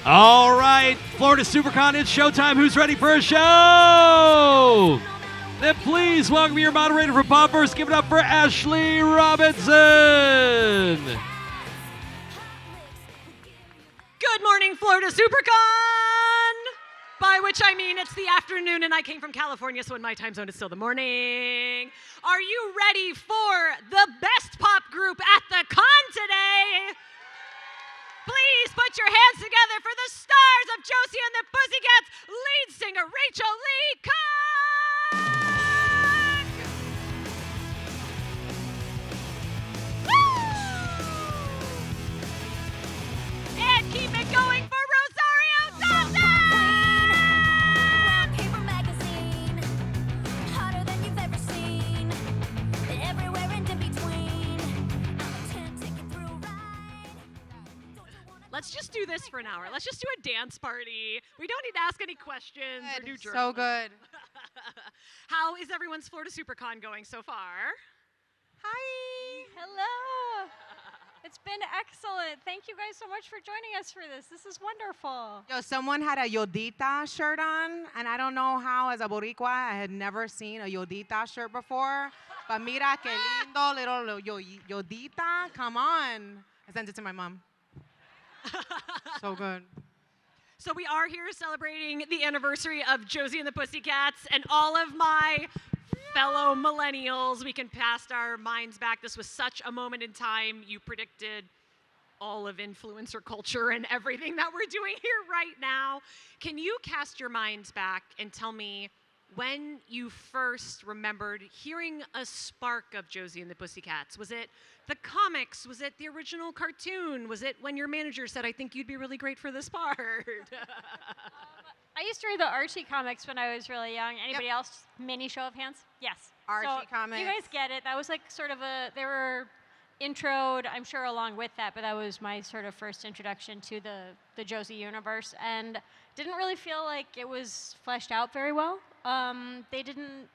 All right, Florida SuperCon, it's showtime. Who's ready for a show? Then please welcome your moderator from Popverse. Give it up for Ashley Robinson. Good morning, Florida SuperCon! By which I mean it's the afternoon and I came from California, so in my time zone it's still the morning. Are you ready for the best pop group at the con today? Please put your hands together for the stars of Josie and the Pussycats, lead singer Rachael Leigh. Woo! And keep it going for Rosario Dawson! Let's just do this for an hour. Let's just do a dance party. We don't need to ask any questions or do drills. So good. How is everyone's Florida SuperCon going so far? Hi. Hello. It's been excellent. Thank you guys so much for joining us for this. This is wonderful. Yo, someone had a Yodita shirt on, and I don't know how, as a Boricua, I had never seen a Yodita shirt before. But mira que lindo little Yodita. Come on. I sent it to my mom. So good. So we are here celebrating the anniversary of Josie and the Pussycats, and all of my fellow millennials, we can cast our minds back. This was such a moment in time. You predicted all of influencer culture and everything that we're doing here right now. Can you cast your minds back and tell me when you first remembered hearing a spark of Josie and the Pussycats? Was it the comics? Was it the original cartoon? Was it when your manager said, I think you'd be really great for this part? I used to read the Archie comics when I was really young. Anybody else? Mini show of hands? Yes. Archie comics. You guys get it. That was like sort of they were introed, I'm sure, along with that, but that was my sort of first introduction to the Josie universe, and didn't really feel like it was fleshed out very well. They didn't,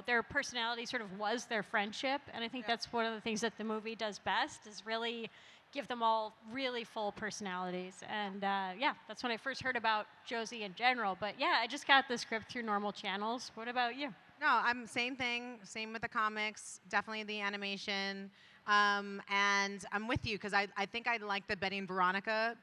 their personality sort of was their friendship, and I think that's one of the things that the movie does best, is really give them all really full personalities. And that's when I first heard about Josie in general. But yeah, I just got the script through normal channels. What about you? No, same thing. Same with the comics. Definitely the animation. And I'm with you because I think I like the Betty and Veronica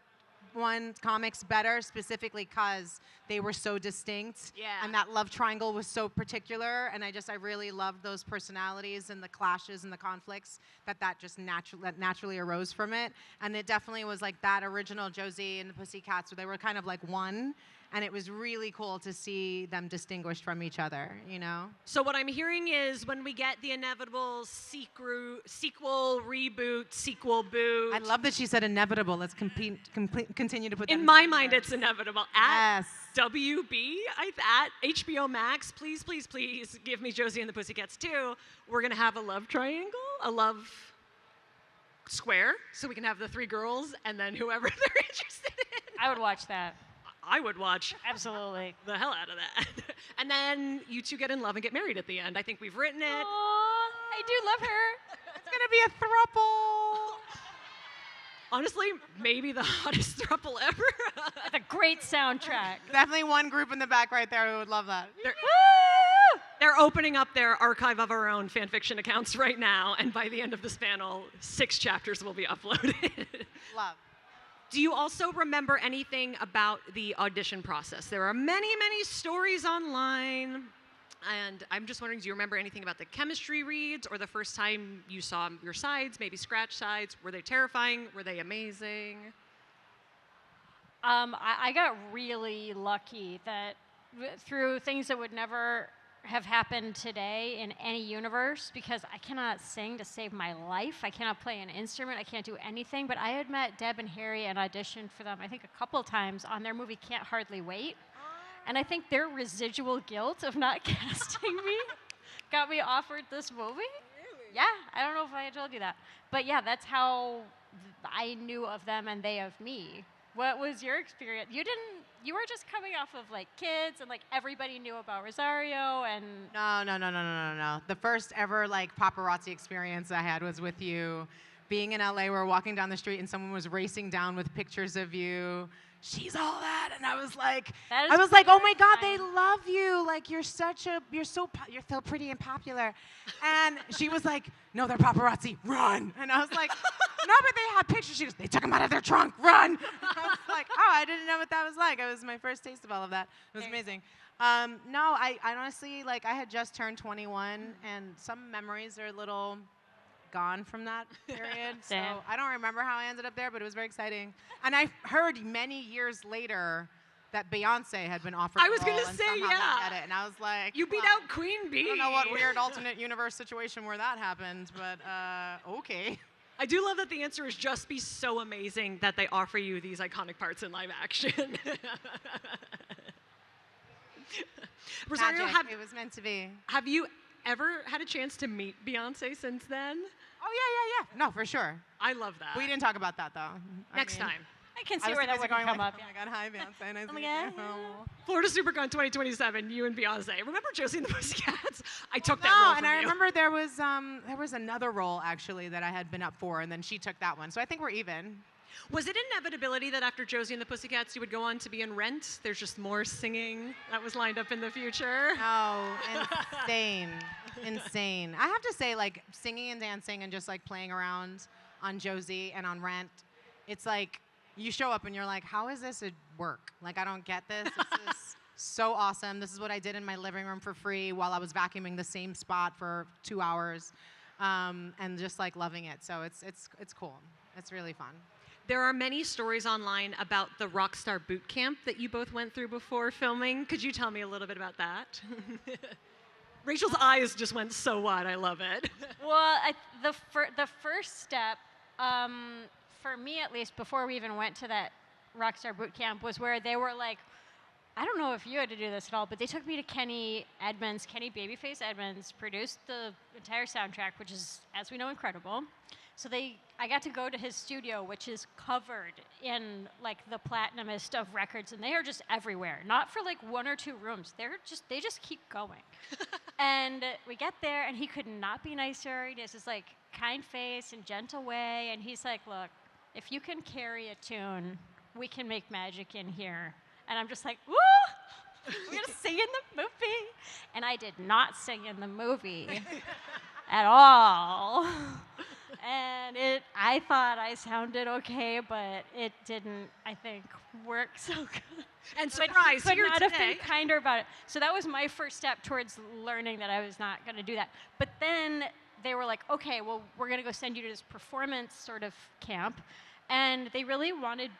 comics better, specifically because they were so distinct. Yeah. And that love triangle was so particular. And I really loved those personalities and the clashes and the conflicts that just naturally arose from it. And it definitely was like that original Josie and the Pussycats, where they were kind of like one. And it was really cool to see them distinguished from each other, So what I'm hearing is when we get the inevitable sequel, reboot, sequel boot. I love that she said inevitable. Let's continue to put that in my mind, it's inevitable. At yes. WB, at HBO Max, please, please, please give me Josie and the Pussycats 2. We're going to have a love triangle, a love square, so we can have the three girls and then whoever they're interested in. I would watch that. I would watch absolutely the hell out of that. And then you two get in love and get married at the end. I think we've written it. Aww, I do love her. It's going to be a throuple. Honestly, maybe the hottest throuple ever. With a great soundtrack. Definitely one group in the back right there who would love that. They're opening up their archive of our own fan fiction accounts right now, and by the end of this panel, 6 chapters will be uploaded. Love. Do you also remember anything about the audition process? There are many, many stories online, and I'm just wondering, do you remember anything about the chemistry reads or the first time you saw your sides, maybe scratch sides? Were they terrifying? Were they amazing? I got really lucky that through things that would never have happened today in any universe, because I cannot sing to save my life. I cannot play an instrument. I can't do anything. But I had met Deb and Harry and auditioned for them, I think, a couple times on their movie Can't Hardly Wait. And I think their residual guilt of not casting me got me offered this movie. Really? Yeah, I don't know if I told you that. But yeah, that's how I knew of them and they of me. What was your experience? You were just coming off of like Kids and like everybody knew about Rosario and... No. The first ever like paparazzi experience I had was with you being in LA, we were walking down the street and someone was racing down with pictures of you. She's all that, and I was like, oh my God, they love you. Like you're so pretty and popular. And she was like, no, they're paparazzi, run. And I was like, no, but they have pictures. She goes, they took them out of their trunk, run. I was like, oh, I didn't know what that was like. It was my first taste of all of that. It was amazing. No, I honestly, like, I had just turned 21, and some memories are a little gone from that period. So I don't remember how I ended up there, but it was very exciting. And I heard many years later that Beyonce had been offered. I was going to say, yeah. Didn't get it. And I was like, you beat out Queen Bee. I don't know what weird alternate universe situation where that happened, but okay. I do love that the answer is just be so amazing that they offer you these iconic parts in live action. Rosario, it was meant to be. Have you ever had a chance to meet Beyonce since then? Oh, yeah. No, for sure. I love that. We didn't talk about that, though. Next time. I can see where that would come up. Oh my God, hi Beyonce. Nice Oh to my meet God. you. Florida SuperCon 2027, you and Beyonce. Remember Josie and the Pussycats? I took that No, role and from I you. remember there was another role actually that I had been up for, and then she took that one. So I think we're even. Was it inevitability that after Josie and the Pussycats, you would go on to be in Rent? There's just more singing that was lined up in the future. Oh, insane. I have to say, like, singing and dancing and just like playing around on Josie and on Rent, it's like you show up and you're like, how is this a work? Like, I don't get this. This is so awesome. This is what I did in my living room for free while I was vacuuming the same spot for 2 hours, and just like loving it. So it's cool. It's really fun. There are many stories online about the Rockstar boot camp that you both went through before filming. Could you tell me a little bit about that? Rachel's eyes just went so wide. I love it. Well, the first step, for me at least, before we even went to that Rockstar boot camp, was where they were like, I don't know if you had to do this at all, but they took me to Kenny Babyface Edmonds, produced the entire soundtrack, which is, as we know, incredible. So I got to go to his studio, which is covered in like the platinumest of records, and they are just everywhere. Not for like 1 or 2 rooms. They just keep going. And we get there, and he could not be nicer. He has this like kind face and gentle way, and he's like, "Look, if you can carry a tune, we can make magic in here." And I'm just like, "Woo! We're gonna sing in the movie." And I did not sing in the movie at all. And I thought I sounded okay, but it didn't, I think, work so good. And surprise, could here not today. have been kinder about it. So that was my first step towards learning that I was not going to do that. But then they were like, okay, well, we're going to go send you to this performance sort of camp. And they really wanted,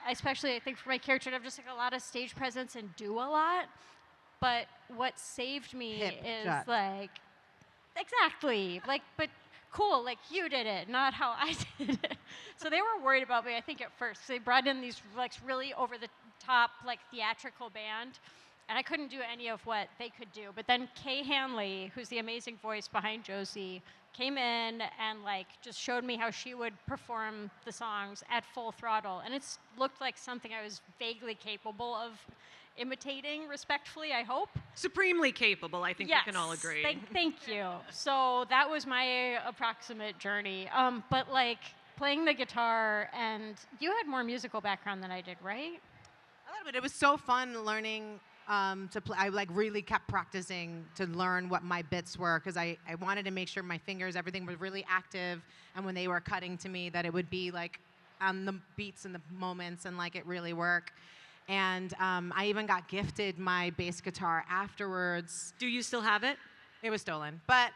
especially I think for my character, to have just like a lot of stage presence and do a lot. But what saved me is like, exactly, like, but cool, like you did it, not how I did it. So they were worried about me, I think, at first. So they brought in these like really over-the-top like theatrical band, and I couldn't do any of what they could do. But then Kay Hanley, who's the amazing voice behind Josie, came in and like just showed me how she would perform the songs at full throttle, and it's looked like something I was vaguely capable of imitating, respectfully, I hope. Supremely capable, I think Yes. we can all agree. Thank you. So that was my approximate journey. But like playing the guitar, and you had more musical background than I did, right? A little bit. It was so fun learning to play. I like really kept practicing to learn what my bits were, because I wanted to make sure my fingers, everything was really active, and when they were cutting to me, that it would be like on the beats and the moments, and like it really work. And I even got gifted my bass guitar afterwards. Do you still have it? It was stolen, but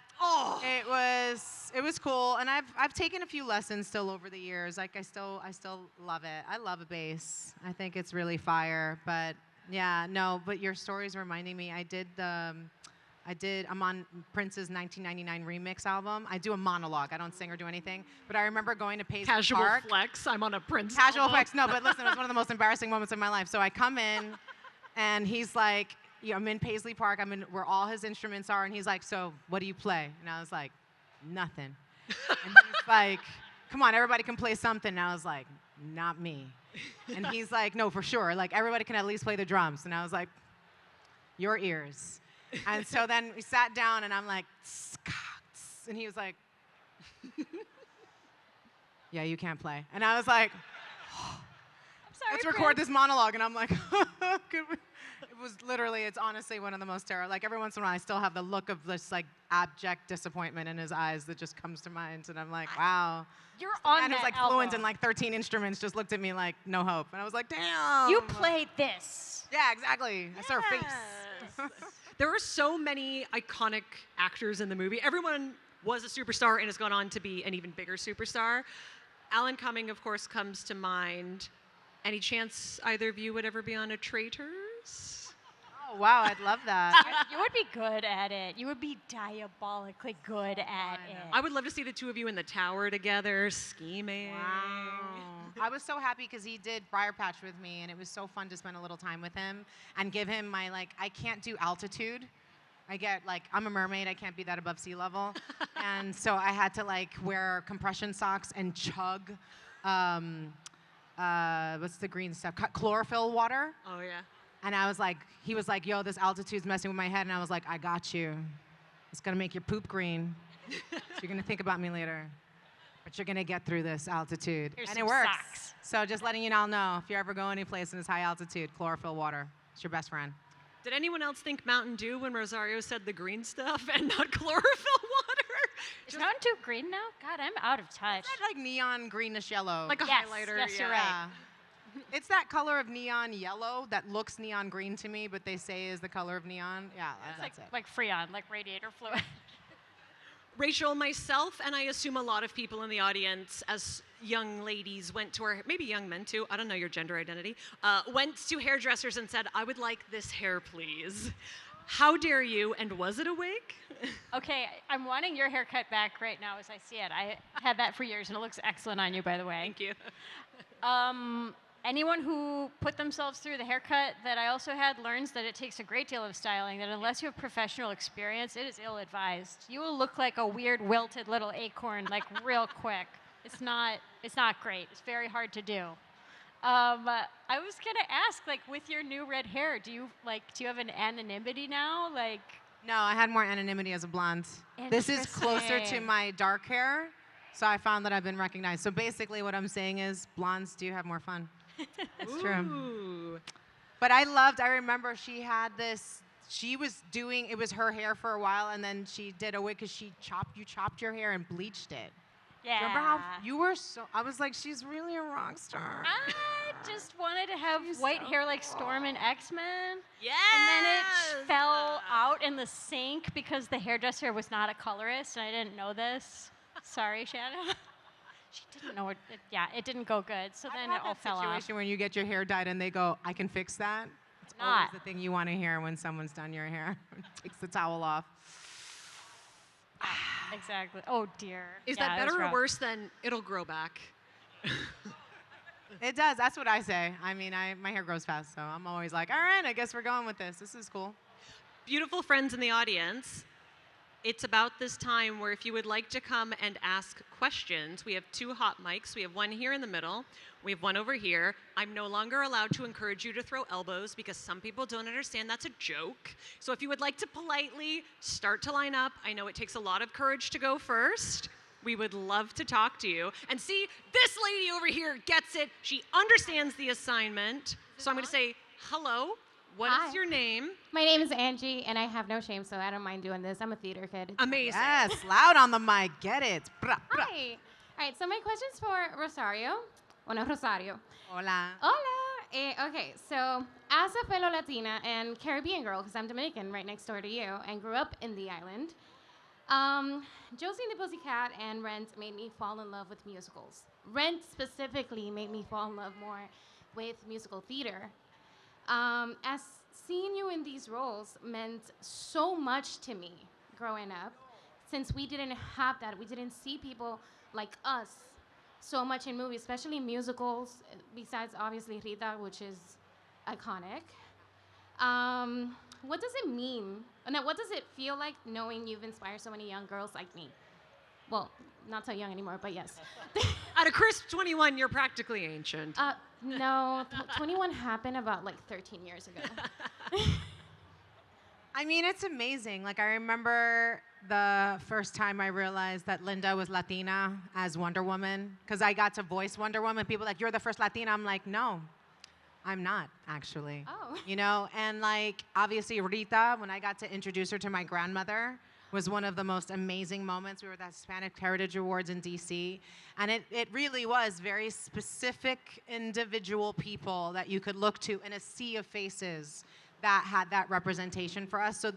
it was cool. And I've taken a few lessons still over the years. Like I still love it. I love a bass. I think it's really fire. But yeah, no. But your story's reminding me. I'm on Prince's 1999 remix album. I do a monologue. I don't sing or do anything. But I remember going to Paisley Casual Park. flex. I'm on a Prince Casual album. flex. No, but listen, it was one of the most embarrassing moments of my life. So I come in, and he's like, I'm in Paisley Park. I'm in where all his instruments are, and he's like, so what do you play? And I was like, nothing. And he's like, come on, everybody can play something. And I was like, not me. And he's like, no, for sure. Like, everybody can at least play the drums. And I was like, your ears. And so then we sat down, and I'm like, tsk, tsk, and he was like, yeah, you can't play. And I was like, Sorry, let's record this monologue. And I'm like, it was literally, it's honestly one of the most terrible. Like every once in a while, I still have the look of this like abject disappointment in his eyes that just comes to mind. And I'm like, wow. You're The on man that who's like album. fluent in like 13 instruments just looked at me like, no hope. And I was like, damn. You played this. Yeah, exactly. I saw her face. There are so many iconic actors in the movie. Everyone was a superstar and has gone on to be an even bigger superstar. Alan Cumming, of course, comes to mind. Any chance either of you would ever be on a Traitors? Oh, wow, I'd love that. You would be good at it. You would be diabolically good at it. I would love to see the two of you in the tower together, scheming. Wow. I was so happy because he did Briar Patch with me, and it was so fun to spend a little time with him and give him my, like, I can't do altitude. I get, like, I'm a mermaid. I can't be that above sea level. And so I had to, like, wear compression socks and chug, what's the green stuff? Chlorophyll water. Oh, yeah. And I was like, he was like, yo, this altitude's messing with my head. And I was like, I got you. It's going to make your poop green. So you're going to think about me later. But you're going to get through this altitude. Here's and some it works. socks. So just letting you all know, if you ever go any place in this high altitude, chlorophyll water. It's your best friend. Did anyone else think Mountain Dew when Rosario said the green stuff and not chlorophyll water? Is Mountain Dew green now? God, I'm out of touch. Is that like neon greenish yellow? Like a Yes, highlighter. yes, you're yeah. right. It's that color of neon yellow that looks neon green to me, but they say is the color of neon. Yeah, that's it. Like Freon, like radiator fluid. Rachel, myself, and I assume a lot of people in the audience, as young ladies went to our, maybe young men too, I don't know your gender identity, went to hairdressers and said, I would like this hair, please. How dare you, and was it a wig? Okay, I'm wanting your haircut back right now as I see it. I had that for years, and it looks excellent on you, by the way. Thank you. Anyone who put themselves through the haircut that I also had learns that it takes a great deal of styling, that unless you have professional experience, it is ill-advised. You will look like a weird, wilted little acorn, like real quick. It's not great. It's very hard to do. I was gonna ask, like, with your new red hair, do you have an anonymity now? Like, No, I had more anonymity as a blonde. This is closer to Interesting. my dark hair, so I found that I've been recognized. So basically what I'm saying is blondes do have more fun. It's true. Ooh. But I remember she had this, she was doing, it was her hair for a while, and then she did a wig because you chopped your hair and bleached it. yeah. Remember how you were so, I was like, she's really a rock star. I just wanted to have white hair like Storm in X-Men. Yes! And then it fell out in the sink because the hairdresser was not a colorist, and I didn't know this. Sorry, Shanna. She didn't know it. It didn't go good. So then it all fell off. Situation when you get your hair dyed and they go, I can fix that. It's Not. always the thing you want to hear when someone's done your hair. Takes the towel off. Exactly. Oh dear. Is Yeah, that it was better or rough. worse than it'll grow back? It does. That's what I say. I mean, my hair grows fast, so I'm always like, all right, I guess we're going with this. This is cool. Beautiful friends in the audience, it's about this time where if you would like to come and ask questions, we have two hot mics. We have one here in the middle. We have one over here. I'm no longer allowed to encourage you to throw elbows because some people don't understand that's a joke. So if you would like to politely start to line up, I know it takes a lot of courage to go first. We would love to talk to you. And see, this lady over here gets it. She understands the assignment. So I'm going to say, hello. What Hi. is your name? My name is Angie, and I have no shame, so I don't mind doing this. I'm a theater kid. Amazing. Yes, loud on the mic. Get it. Bra, bra. Hi. All right, so my question's for Rosario. Well, no, Rosario. Hola. Hola. Okay, so as a fellow Latina and Caribbean girl, because I'm Dominican, right next door to you, and grew up in the island, Josie the Pussycat and Rent made me fall in love with musicals. Rent specifically made me fall in love more with musical theater. As seeing you in these roles meant so much to me growing up, since we didn't have that. We didn't see people like us so much in movies, especially musicals, besides obviously Rita, which is iconic. What does it mean? No, what does it feel like knowing you've inspired so many young girls like me? Well, not so young anymore, but yes. At a crisp 21, you're practically ancient. No, 21 happened about like 13 years ago. I mean, it's amazing. Like, I remember the first time I realized that Linda was Latina as Wonder Woman, because I got to voice Wonder Woman. People were like, you're the first Latina. I'm like, no, I'm not, actually. Oh. You know, and like, obviously Rita, when I got to introduce her to my grandmother, was one of the most amazing moments. We were at the Hispanic Heritage Awards in DC, and it really was very specific individual people that you could look to in a sea of faces that had that representation for us. So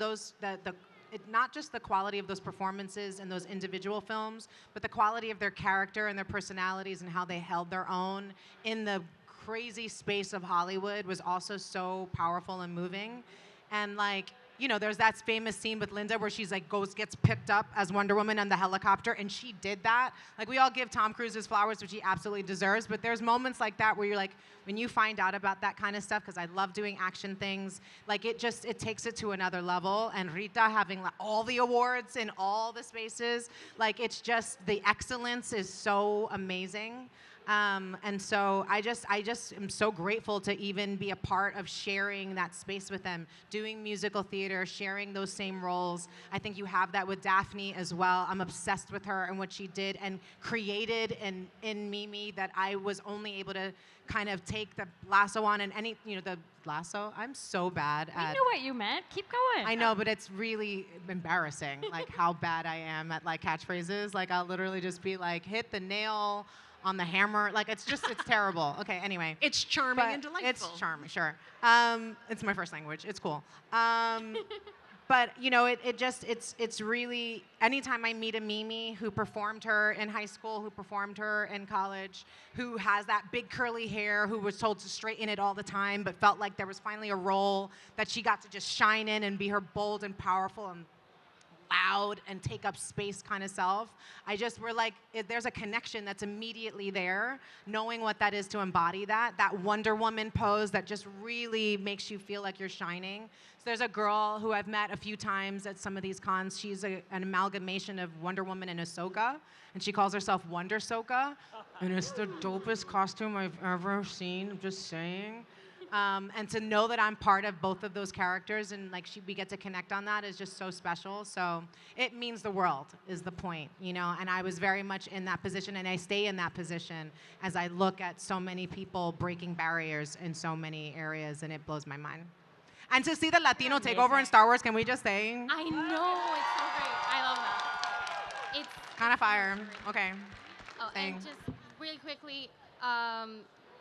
not just the quality of those performances and those individual films, but the quality of their character and their personalities and how they held their own in the crazy space of Hollywood was also so powerful and moving. And like, you know, there's that famous scene with Linda where she's like gets picked up as Wonder Woman on the helicopter, and she did that. Like, we all give Tom Cruise his flowers, which he absolutely deserves, but there's moments like that where you're like, when you find out about that kind of stuff, because I love doing action things, like it takes it to another level. And Rita having like all the awards in all the spaces, like it's just, the excellence is so amazing. And so I just am so grateful to even be a part of sharing that space with them, doing musical theater, sharing those same roles. I think you have that with Daphne as well. I'm obsessed with her and what she did and created in Mimi that I was only able to kind of take the lasso on, and the lasso. I'm so bad at. I knew what you meant. Keep going. I know, but it's really embarrassing, like how bad I am at like catchphrases. Like I'll literally just be like, hit the nail on the hammer. Like it's terrible. Okay, anyway. It's charming and delightful. It's charming, sure. It's my first language. It's cool. But you know, it's really, anytime I meet a Mimi who performed her in high school, who performed her in college, who has that big curly hair, who was told to straighten it all the time, but felt like there was finally a role that she got to just shine in and be her bold and powerful and loud and take up space kind of self. We're like, there's a connection that's immediately there, knowing what that is to embody that Wonder Woman pose that just really makes you feel like you're shining. So there's a girl who I've met a few times at some of these cons. She's an amalgamation of Wonder Woman and Ahsoka, and she calls herself Wonder Soka, and it's the dopest costume I've ever seen, I'm just saying. And to know that I'm part of both of those characters and like we get to connect on that is just so special. So it means the world is the point, you know, and I was very much in that position, and I stay in that position as I look at so many people breaking barriers in so many areas, and it blows my mind. And to see the Latino takeover in Star Wars, can we just say? I know, it's so great. I love that. It's Kind of fire. Okay. Oh, Saying. and just really quickly,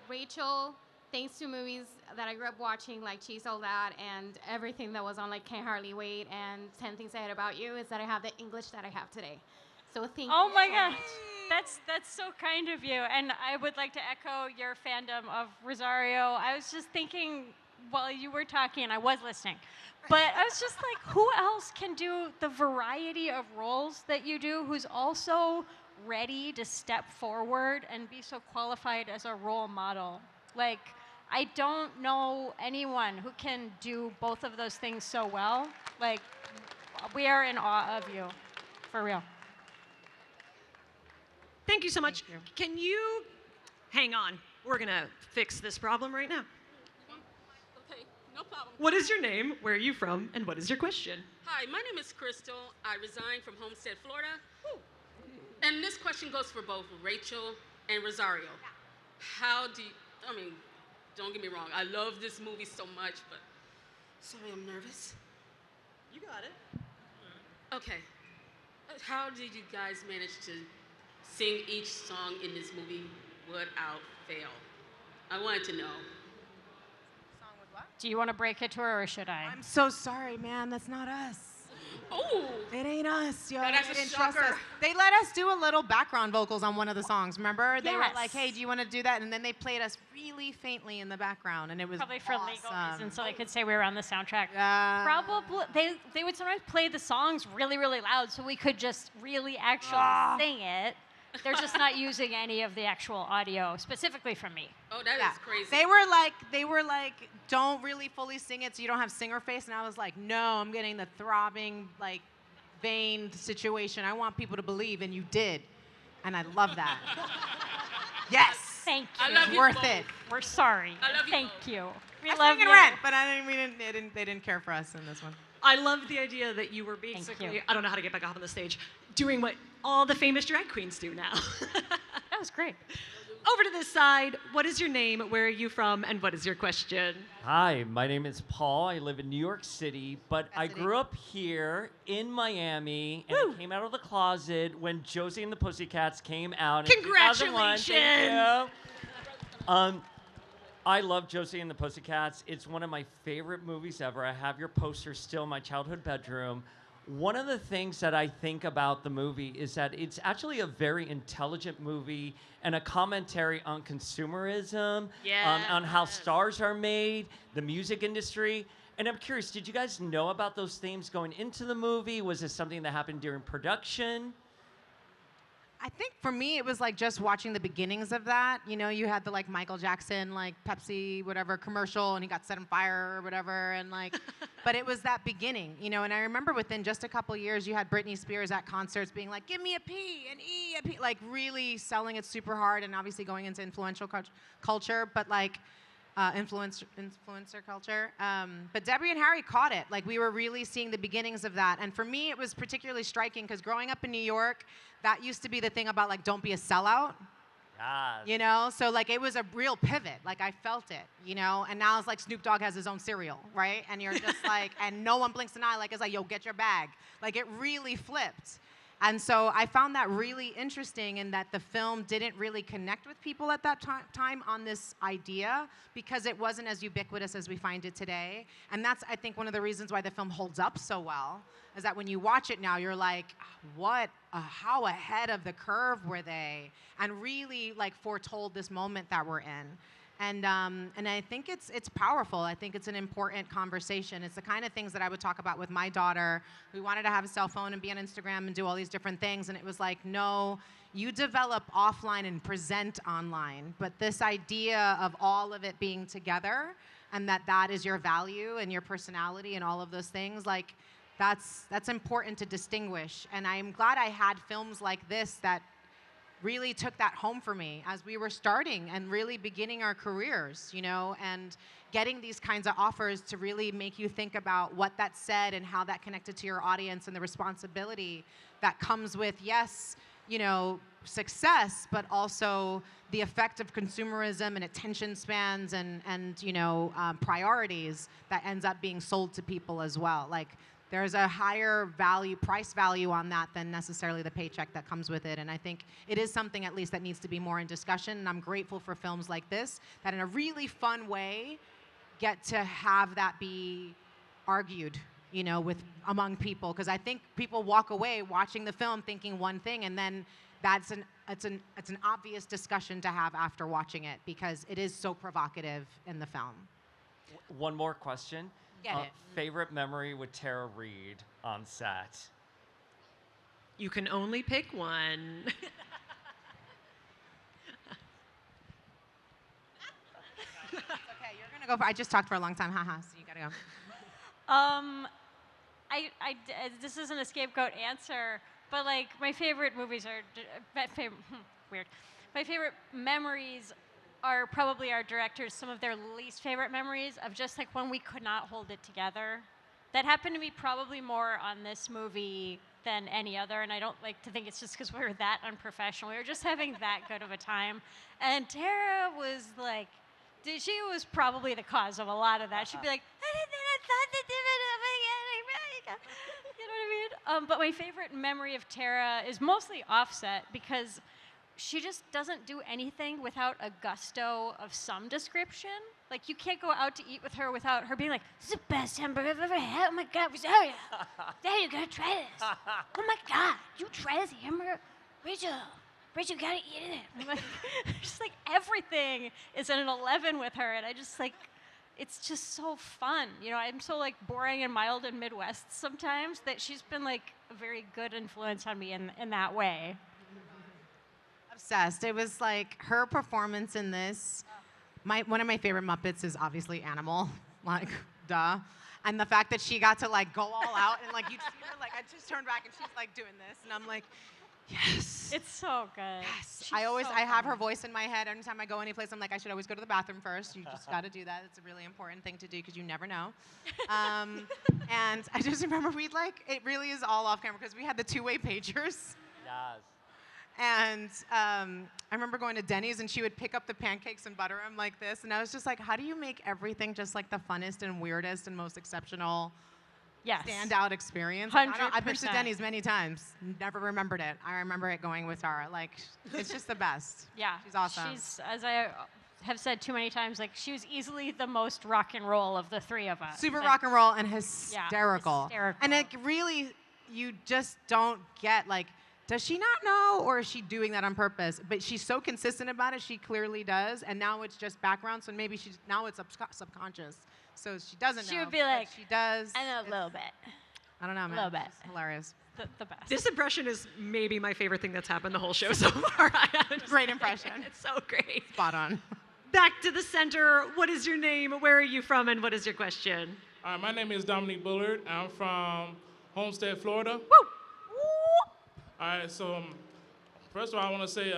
Rachel, thanks to movies that I grew up watching, like Chase All That, and everything that was on, like Can't Hardly Wait and 10 Things I Hate About You, is that I have the English that I have today. So thank you. Oh my so gosh. much. That's so kind of you. And I would like to echo your fandom of Rosario. I was just thinking while you were talking, I was listening, but I was just like, who else can do the variety of roles that you do, who's also ready to step forward and be so qualified as a role model? Like, I don't know anyone who can do both of those things so well. Like, we are in awe of you, for real. Thank you so much. Can you hang on? We're gonna fix this problem right now. Okay, no problem. What is your name? Where are you from? And what is your question? Hi, my name is Crystal. I resigned from Homestead, Florida. And this question goes for both Rachel and Rosario. How do you, don't get me wrong, I love this movie so much, but sorry, I'm nervous. You got it. Okay, how did you guys manage to sing each song in this movie without fail? I wanted to know. Song with what? Do you want to break it to her, or should I? I'm so sorry, man. That's not us. Oh, It ain't us, yo. That's They a didn't trust shocker. us. They let us do a little background vocals on one of the songs, remember? They were Yes. like, hey, do you want to do that? And then they played us really faintly in the background, and it was Probably for legal awesome. reasons, so they could say we were on the soundtrack. Yeah. Probably, they would sometimes play the songs really, really loud so we could just really actually sing it. They're just not using any of the actual audio, specifically from me. oh, that Yeah. is crazy. They were like, don't really fully sing it so you don't have singer face. And I was like, no, I'm getting the throbbing, like, vein situation. I want people to believe, and you did. And I love that. Yes. Thank you. I love you Worth both. it. We're sorry. I love you Thank both. you. We I love sang in you. Rent, but they didn't care for us in this one. I love the idea that you were basically, I don't know how to get back up on the stage, doing what all the famous drag queens do now. That was great. Over to this side, what is your name, where are you from, and what is your question? Hi, my name is Paul. I live in New York City, but I grew up here in Miami, and I came out of the closet when Josie and the Pussycats came out in 2001. Thank you. I love Josie and the Pussycats. It's one of my favorite movies ever. I have your poster still in my childhood bedroom. One of the things that I think about the movie is that it's actually a very intelligent movie and a commentary on consumerism, on how stars are made, the music industry. And I'm curious, did you guys know about those themes going into the movie? Was this something that happened during production? I think for me, it was like just watching the beginnings of that. You know, you had the like Michael Jackson, like Pepsi, whatever commercial, and he got set on fire or whatever. And like, but it was that beginning, you know, and I remember within just a couple years, you had Britney Spears at concerts being like, give me a P, an E, a P, like really selling it super hard and obviously going into influential culture, but like, influencer culture. But Debbie and Harry caught it. Like we were really seeing the beginnings of that. And for me, it was particularly striking because growing up in New York, that used to be the thing about like, don't be a sellout. Yes. You know, so like it was a real pivot. Like I felt it, you know, and now it's like Snoop Dogg has his own cereal, right? And you're just like, and no one blinks an eye. Like it's like, yo, get your bag. Like it really flipped. And so I found that really interesting in that the film didn't really connect with people at that time on this idea because it wasn't as ubiquitous as we find it today. And that's, I think, one of the reasons why the film holds up so well is that when you watch it now, you're like, how ahead of the curve were they? And really like foretold this moment that we're in. And I think it's powerful. I think it's an important conversation. It's the kind of things that I would talk about with my daughter. We wanted to have a cell phone and be on Instagram and do all these different things. And it was like, no, you develop offline and present online. But this idea of all of it being together and that is your value and your personality and all of those things, like that's important to distinguish. And I'm glad I had films like this that really took that home for me as we were starting and really beginning our careers, you know, and getting these kinds of offers to really make you think about what that said and how that connected to your audience and the responsibility that comes with, yes, you know, success, but also the effect of consumerism and attention spans and you know, priorities that ends up being sold to people as well. Like, there's a higher price value on that than necessarily the paycheck that comes with it. And I think it is something at least that needs to be more in discussion. And I'm grateful for films like this that in a really fun way get to have that be argued, you know, among people. Because I think people walk away watching the film thinking one thing, and then it's an obvious discussion to have after watching it because it is so provocative in the film. One more question. Get it. Favorite memory with Tara Reid on set? You can only pick one. Okay, you're gonna go. I just talked for a long time, haha. So you gotta go. This isn't a scapegoat answer, but like my favorite movies are weird. My favorite memories are probably our directors, some of their least favorite memories of just like when we could not hold it together. That happened to me probably more on this movie than any other, and I don't like to think it's just because we were that unprofessional. We were just having that good of a time. And Tara was like, she was probably the cause of a lot of that. She'd be like, you know what I mean? But my favorite memory of Tara is mostly Offset because she just doesn't do anything without a gusto of some description. Like, you can't go out to eat with her without her being like, this is the best hamburger I've ever had. Oh my God, Rosario. There, you gotta try this. Oh my God, you try this hamburger? Rachel, you gotta eat it. I'm like, just like everything is at an 11 with her. And I just like, it's just so fun. You know, I'm so like boring and mild and Midwest sometimes that she's been like a very good influence on me in that way. Obsessed. It was like her performance in this. One of my favorite Muppets is obviously Animal, like duh, and the fact that she got to like go all out and like you see her like I just turned back and she's like doing this and I'm like, Yes. It's so good. Yes. She's I have funny. her voice in my head anytime I go anyplace. I'm like, I should always go to the bathroom first. You just got to do that. It's a really important thing to do because you never know. And I just remember it really is all off camera because we had the two-way pagers. Yes. And I remember going to Denny's and she would pick up the pancakes and butter them like this. And I was just like, how do you make everything just like the funnest and weirdest and most exceptional Yes. standout experience? Like, I've been to 100%. Denny's many times. Never remembered it. I remember it going with Tara. Like, it's just the best. Yeah. She's awesome. She's, as I have said too many times, like she was easily the most rock and roll of the three of us. Super Like, rock and roll and hysterical. hysterical. And it really, you just don't get, like, does she not know or is she doing that on purpose? But she's so consistent about it, she clearly does. And now it's just background, so maybe now it's subconscious. So she doesn't know. She would be but like, she does. I know a little bit. I don't know, man. little bit. It's hilarious. The best. This impression is maybe my favorite thing that's happened the whole show so far. I have to Great say. impression. It's so great. Spot on. Back to the center. What is your name? Where are you from? And what is your question? All right, my name is Dominique Bullard. I'm from Homestead, Florida. Woo! All right, so first of all, I want to say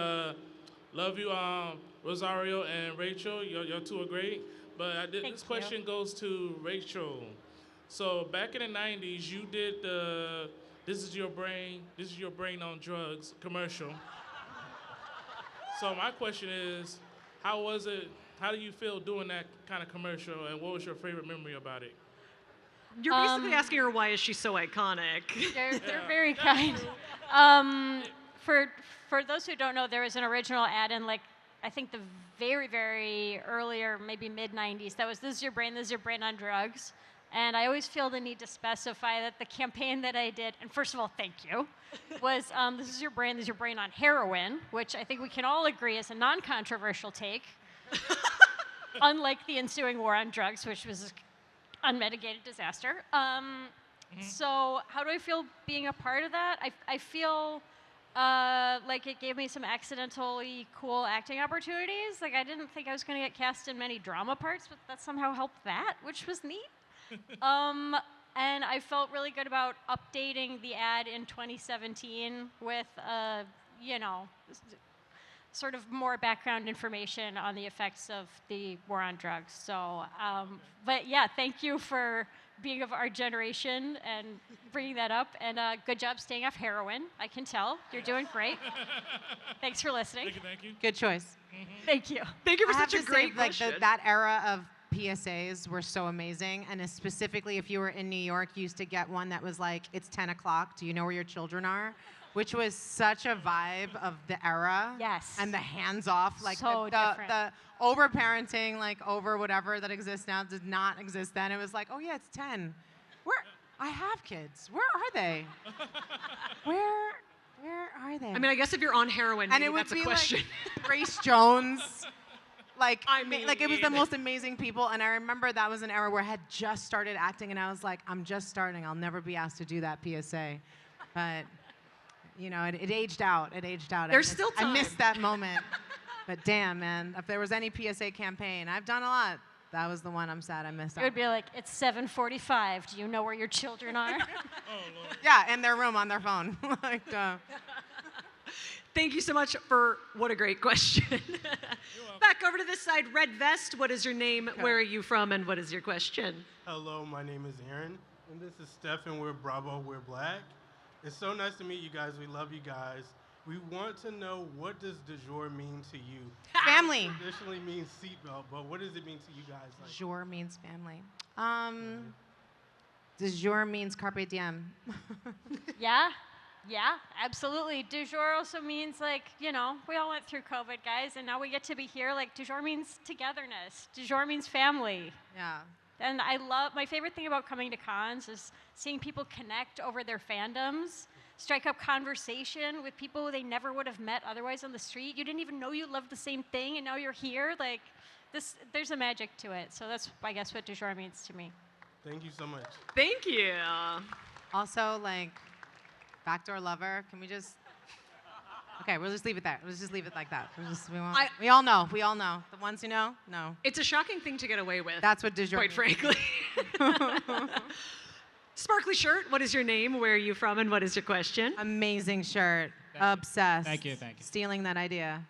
love you, Rosario and Rachel. Y'all two are great. But this question goes to Rachel. So back in the 90s, you did the This Is Your Brain on Drugs commercial. So my question is, how was it? How do you feel doing that kind of commercial, and what was your favorite memory about it? You're basically asking her why is she so iconic. They're very kind. For those who don't know, there was an original ad in I think the very, very earlier, maybe mid-90s. That was This Is Your Brain on Drugs. And I always feel the need to specify that the campaign that I did, and first of all, thank you, was This Is Your Brain on Heroin, which I think we can all agree is a non-controversial take, unlike the ensuing war on drugs, which was an unmitigated disaster. So how do I feel being a part of that? I feel like it gave me some accidentally cool acting opportunities. Like I didn't think I was going to get cast in many drama parts, but that somehow helped that, which was neat. And I felt really good about updating the ad in 2017 with, sort of more background information on the effects of the war on drugs. So, but yeah, thank you for being of our generation and bringing that up. And good job staying off heroin. I can tell. You're doing great. Thanks for listening. Thank you. Good choice. Thank you. Thank you for I have such a to great say, question. that era of PSAs were so amazing, and specifically if you were in New York, you used to get one that was like, it's 10 o'clock, do you know where your children are? Which was such a vibe of the era. Yes. And the hands-off, like So different. the over-parenting, like over whatever that exists now did not exist then. It was like, oh yeah, it's 10. I have kids. Where are they? Where are they? I mean, I guess if you're on heroin, and maybe it would that's a be question. like Grace Jones. Like it was the mean- most amazing people, and I remember that was an era where I had just started acting, and I was like, I'm just starting. I'll never be asked to do that PSA, but it aged out. It aged out. There's still time. I missed that moment, but damn, man, if there was any PSA campaign, I've done a lot. That was the one I'm sad I missed It out. would be like, it's 7:45. Do you know where your children are? Yeah, in their room on their phone. Thank you so much for what a great question. Back over to this side, red vest. What is your name? Where are you from? And what is your question? Hello, my name is Aaron, and this is Stefan. We're Bravo, we're Black. It's so nice to meet you guys. We love you guys. We want to know, what does du jour mean to you? Family. Traditionally means seatbelt, but what does it mean to you guys? Du jour means family. Du jour means carpe diem. Yeah, absolutely. Du jour also means we all went through COVID, guys, and now we get to be here. Like, du jour means togetherness. Du jour means family. Yeah. And my favorite thing about coming to cons is seeing people connect over their fandoms, strike up conversation with people they never would have met otherwise on the street. You didn't even know you loved the same thing, and now you're here. Like, there's a magic to it. So that's, I guess, what du jour means to me. Thank you so much. Thank you. Also, backdoor lover. Can we just? Okay, we'll just leave it there. Let's just leave it like that. We all know. We all know. The ones who know. It's a shocking thing to get away with. That's what du jour quite means. frankly. Sparkly shirt. What is your name? Where are you from? And what is your question? Amazing shirt. Obsessed. Thank you. Stealing that idea.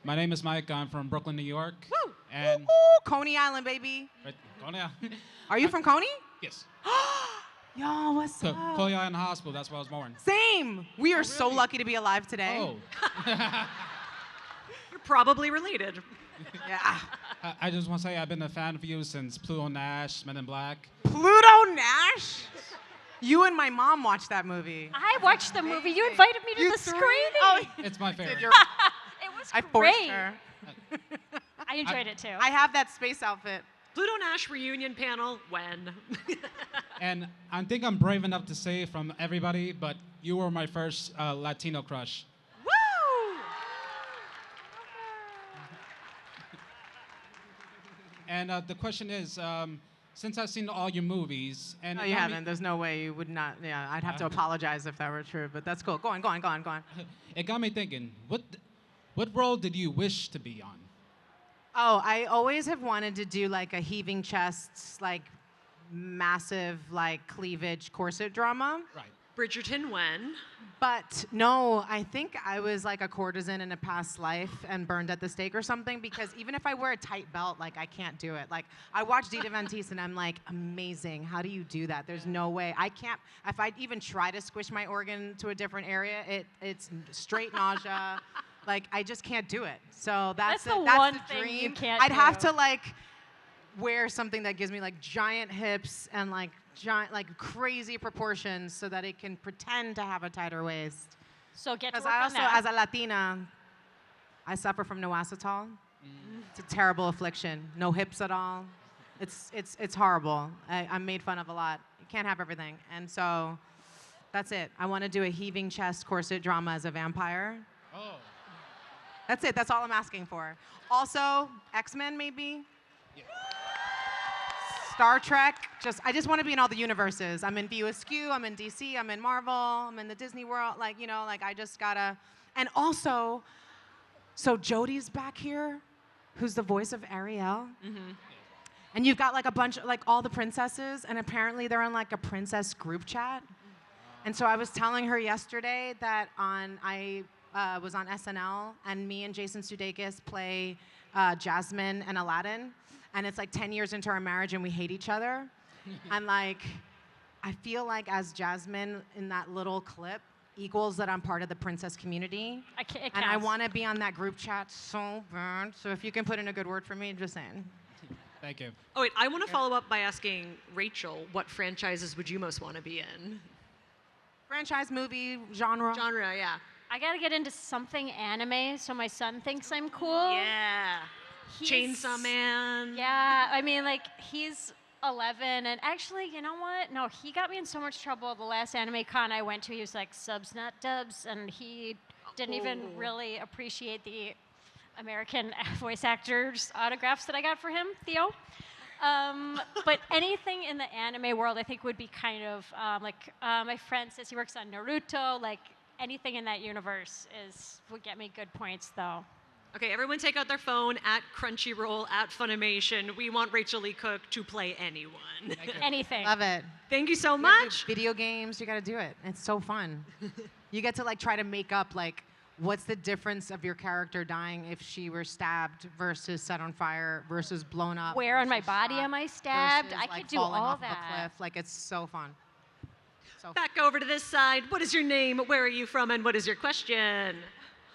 My name is Mike. I'm from Brooklyn, New York. Woo! And Woo! Coney Island, baby. right, Coney Island. Are you from Coney? Yes. Yo, what's up? Coney Island Hospital. That's where I was born. Same. We are so lucky to be alive today. Oh. You're probably related. Yeah. I just want to say I've been a fan of you since Pluto Nash, Men in Black. Pluto Nash? You and my mom watched that movie. I watched the movie. You invited me to the screening. Oh, It's my favorite. It was I great. forced her. I enjoyed it too. I have that space outfit. Pluto Nash reunion panel, when? And I think I'm brave enough to say from everybody, but you were my first Latino crush. Woo! And the question is, since I've seen all your movies, and No, you haven't. There's no way you would not. Yeah, I'd have to apologize if that were true, but that's cool. Go on. It got me thinking. What role did you wish to be on? Oh, I always have wanted to do like a heaving chests, like massive, like cleavage corset drama. Right. Bridgerton, when? But no, I think I was like a courtesan in a past life and burned at the stake or something, because even if I wear a tight belt, like I can't do it. Like I watch Dita Van Teese and I'm like, amazing. How do you do that? There's no way. I can't. If I even try to squish my organ to a different area, it's straight nausea. Like I just can't do it. So that's the that's one the thing dream. you can't I'd have do. to like wear something that gives me like giant hips and like giant, like crazy proportions, so that it can pretend to have a tighter waist. So get to Because work I on also, that. as a Latina, I suffer from noacetol. It's a terrible affliction. No hips at all. It's horrible. I'm made fun of a lot. You can't have everything. And so that's it. I want to do a heaving chest corset drama as a vampire. Oh. That's it. That's all I'm asking for. Also, X-Men maybe. Yeah. Star Trek. I just want to be in all the universes. I'm in View Askew. I'm in DC. I'm in Marvel. I'm in the Disney World. Like, you know, like I just gotta. And also, so Jodie's back here, who's the voice of Ariel. Mm-hmm. And you've got like a bunch of like all the princesses, and apparently they're on like a princess group chat. And so I was telling her yesterday that I was on SNL, and me and Jason Sudeikis play Jasmine and Aladdin, and it's like 10 years into our marriage and we hate each other. And like, I feel like as Jasmine in that little clip equals that I'm part of the princess community. It And I counts. want to be on that group chat so bad. So if you can put in a good word for me, just saying. Thank you. Oh, wait, I want to follow up by asking Rachel, what franchises would you most want to be in? Franchise, movie, genre. Genre, yeah. I gotta get into something anime so my son thinks I'm cool. Yeah. Chainsaw Man. Yeah, I mean, like, he's 11, and actually, you know what? No, he got me in so much trouble the last anime con I went to. He was like, subs, not dubs, and he didn't even really appreciate the American voice actors' autographs that I got for him, Theo. But anything in the anime world, I think, would be kind of my friend says he works on Naruto. Like anything in that universe would get me good points, though. Okay, everyone take out their phone at Crunchyroll, at Funimation. We want Rachael Leigh Cook to play anyone. Anything. Love it. Thank you so You gotta do much. Video games, you gotta do it. It's so fun. You get to like try to make up like what's the difference of your character dying if she were stabbed versus set on fire versus blown up. Where on my versus body shot am I stabbed? versus, I like, could do falling all off of a that. cliff. Like it's so fun. So Back over to this side. What is your name? Where are you from? And what is your question?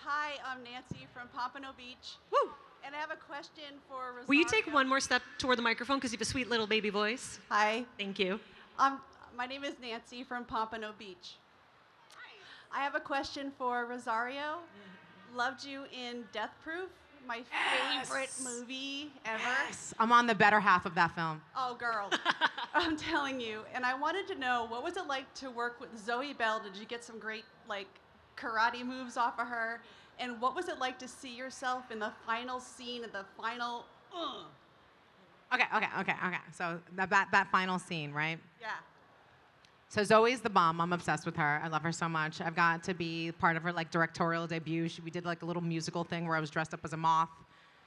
Hi, I'm Nancy from Pompano Beach. Woo! And I have a question for Rosario. Will you take one more step toward the microphone because you have a sweet little baby voice? Hi. Thank you. My name is Nancy from Pompano Beach. I have a question for Rosario. Loved you in Death Proof, my favorite movie ever. yes, I'm on the better half of that film. Oh, girl. I'm telling you. And I wanted to know, what was it like to work with Zoe Bell? Did you get some great, like, karate moves off of her? And what was it like to see yourself in the final scene of the final, Okay. So that final scene, right? Yeah. So Zoe's the bomb. I'm obsessed with her. I love her so much. I've got to be part of her like directorial debut. We did like a little musical thing where I was dressed up as a moth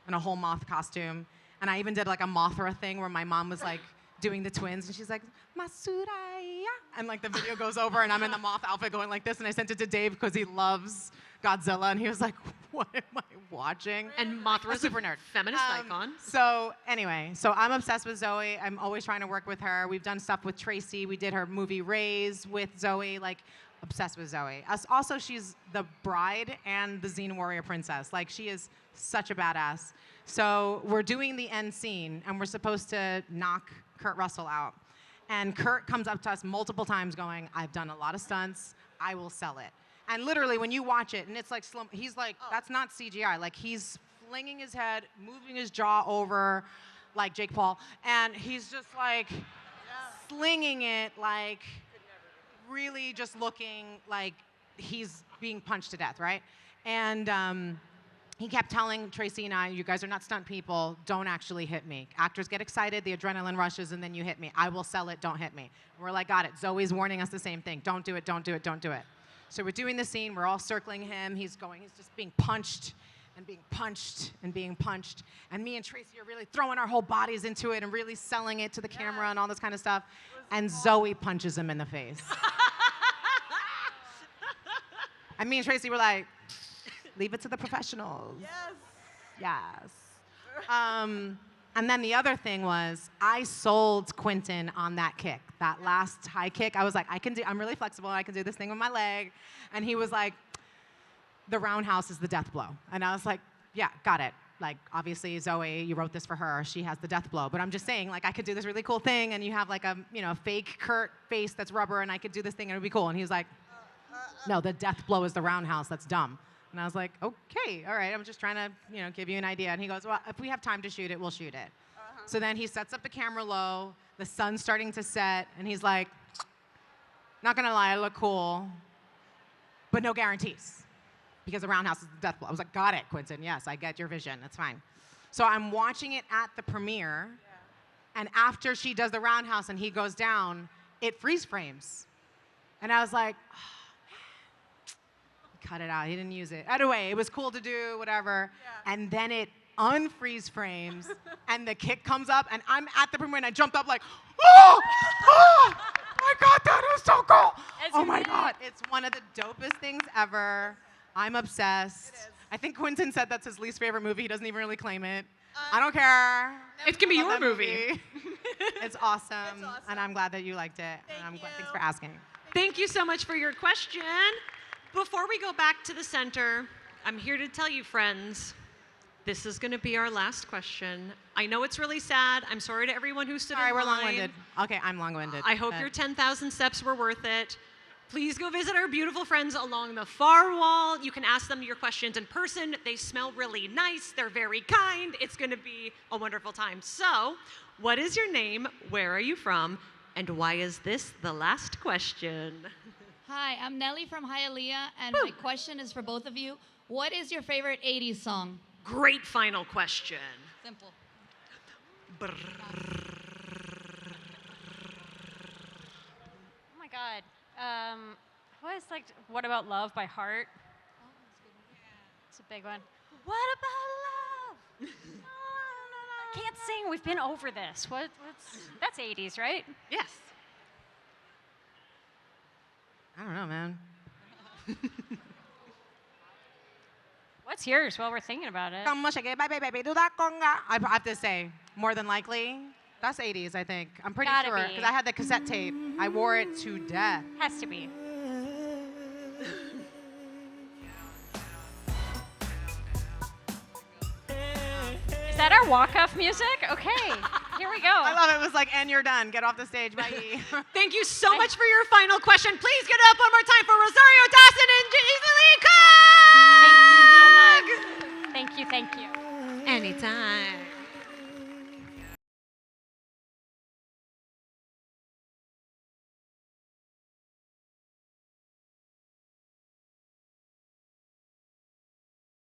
in a whole moth costume. And I even did like a Mothra thing where my mom was like doing the twins, and she's like, Masuraya. And like the video goes over, and I'm in the moth outfit going like this, and I sent it to Dave because he loves Godzilla, and he was like, what am I watching? And Mothra's super nerd. Feminist icon. So anyway, so I'm obsessed with Zoe. I'm always trying to work with her. We've done stuff with Tracy. We did her movie Raise with Zoe, like obsessed with Zoe. Also, she's the bride and the Xena warrior princess. Like she is such a badass. So we're doing the end scene, and we're supposed to knock Kurt Russell out. And Kurt comes up to us multiple times going, I've done a lot of stunts. I will sell it. And literally, when you watch it, and it's like slow, he's like, that's not CGI. Like he's flinging his head, moving his jaw over, like Jake Paul, and he's just like slinging it, like really just looking like he's being punched to death, right? And he kept telling Tracy and I, you guys are not stunt people, don't actually hit me. Actors get excited, the adrenaline rushes, and then you hit me. I will sell it, don't hit me. We're like, got it. Zoe's warning us the same thing. Don't do it, don't do it, don't do it. So we're doing the scene, we're all circling him, he's just being punched and being punched and being punched. And me and Tracy are really throwing our whole bodies into it and really selling it to the camera and all this kind of stuff. And Zoe punches him in the face. And me and Tracy were like, leave it to the professionals. Yes. And then the other thing was, I sold Quentin on that kick, that last high kick. I was like, I'm really flexible. I can do this thing with my leg. And he was like, the roundhouse is the death blow. And I was like, yeah, got it. Like, obviously, Zoe, you wrote this for her. She has the death blow. But I'm just saying, like, I could do this really cool thing, and you have like a, fake Kurt face that's rubber, and I could do this thing, and it would be cool. And he was like, no, the death blow is the roundhouse. That's dumb. And I was like, okay, all right, I'm just trying to, give you an idea. And he goes, well, if we have time to shoot it, we'll shoot it. So then he sets up the camera low, the sun's starting to set, and he's like, not gonna lie, I look cool, but no guarantees, because the roundhouse is the death blow. I was like, got it, Quentin, yes, I get your vision, that's fine. So I'm watching it at the premiere, and after she does the roundhouse and he goes down, it freeze frames. And I was like, cut it out. He didn't use it. Anyway, it was cool to do, whatever. Yeah. And then it unfreeze frames, and the kick comes up, and I'm at the premiere, and I jumped up like, oh, I got that. It was so cool. Oh my God. It's one of the dopest things ever. I'm obsessed. It is. I think Quentin said that's his least favorite movie. He doesn't even really claim it. I don't care. It can be your movie. It's awesome. And I'm glad that you liked it. Thanks for asking. Thank you so much for your question. Before we go back to the center, I'm here to tell you, friends, this is going to be our last question. I know it's really sad. I'm sorry to everyone who stood in line. We're long-winded. Okay, I'm long-winded. I hope your 10,000 steps were worth it. Please go visit our beautiful friends along the far wall. You can ask them your questions in person. They smell really nice. They're very kind. It's going to be a wonderful time. So, what is your name? Where are you from? And why is this the last question? Hi, I'm Nelly from Hialeah, and my question is for both of you. What is your favorite 80s song? Great final question. Simple. Oh my God. What is like, What About Love by Heart? Oh, that's good. It's a big one. What about love? I can't sing. We've been over this. That's 80s, right? Yes. I don't know, man. What's yours while we're thinking about it? I have to say, more than likely, that's 80s, I think. I'm pretty sure, because I had the cassette tape. I wore it to death. Has to be. Is that our walk-off music? Okay, here we go. I love it. It was like, and you're done. Get off the stage. Bye. Thank you so much for your final question. Please get up one more time for Rosario Dawson and Josie The Pussycats. Thank you. Anytime.